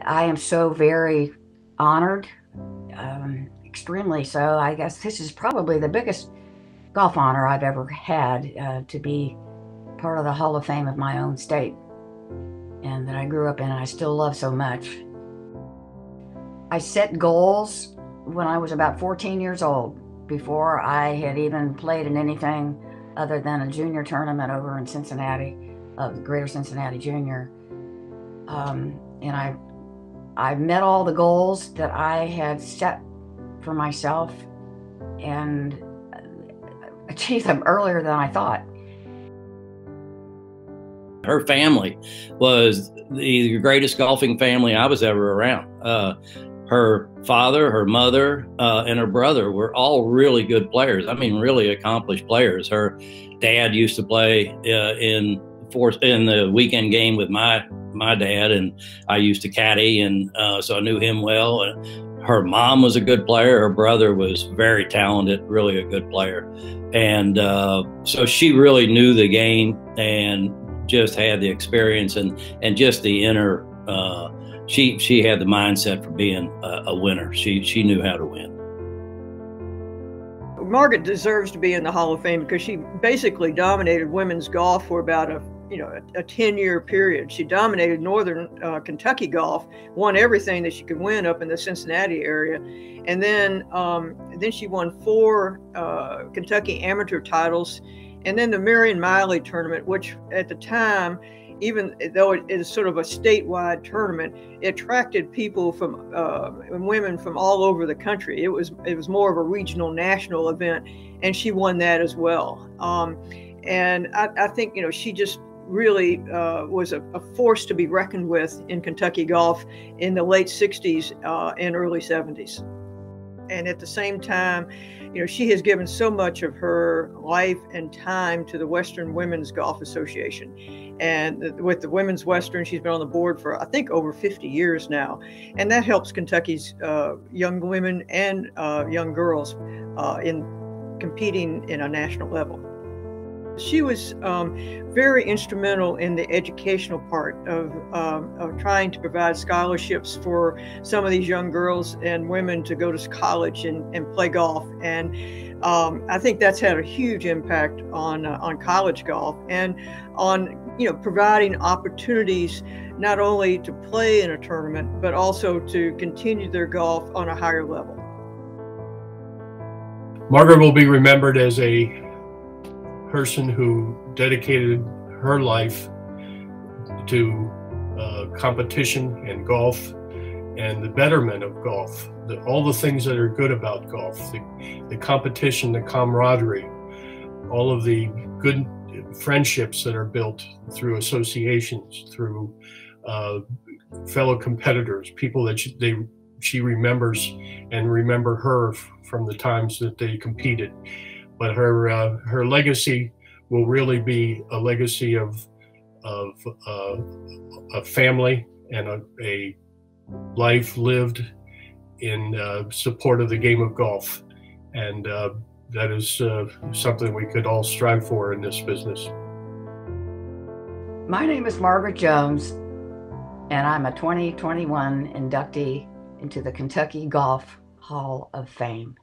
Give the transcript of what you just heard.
I am so very honored, extremely so. I guess this is probably the biggest golf honor I've ever had, to be part of the Hall of Fame of my own state and that I grew up in and I still love so much. I set goals when I was about 14 years old, before I had even played in anything other than a junior tournament over in Cincinnati, of the Greater Cincinnati Junior. And I met all the goals that I had set for myself and achieved them earlier than I thought. Her family was the greatest golfing family I was ever around. Her father, her mother, and her brother were all really good players. I mean, really accomplished players. Her dad used to play in the weekend game with my dad, and I used to caddy, and so I knew him well. Her mom was a good player. Her brother was very talented, really a good player, and so she really knew the game and just had the experience and just the inner. She had the mindset for being a winner. She knew how to win. Margaret deserves to be in the Hall of Fame because she basically dominated women's golf for about a 10-year period. She dominated Northern Kentucky golf, won everything that she could win up in the Cincinnati area, and then she won 4 Kentucky amateur titles, and then the Marion Miley tournament, which at the time, even though it is sort of a statewide tournament, it attracted people from women from all over the country. It was more of a regional, national event, and she won that as well. And I think she just really was a force to be reckoned with in Kentucky golf in the late 60s and early 70s. And at the same time, she has given so much of her life and time to the Western Women's Golf Association. And with the Women's Western, she's been on the board for, I think, over 50 years now. And that helps Kentucky's young women and young girls in competing in a national level. She was very instrumental in the educational part of trying to provide scholarships for some of these young girls and women to go to college and play golf. And I think that's had a huge impact on college golf and on providing opportunities not only to play in a tournament, but also to continue their golf on a higher level. Margaret will be remembered as a person who dedicated her life to competition and golf and the betterment of golf, all the things that are good about golf, the competition, the camaraderie, all of the good friendships that are built through associations, through fellow competitors, people that she remembers and remember her from the times that they competed. But her legacy will really be a legacy of a family and a life lived in support of the game of golf, and that is something we could all strive for in this business. My name is Margaret Jones, and I'm a 2021 inductee into the Kentucky Golf Hall of Fame.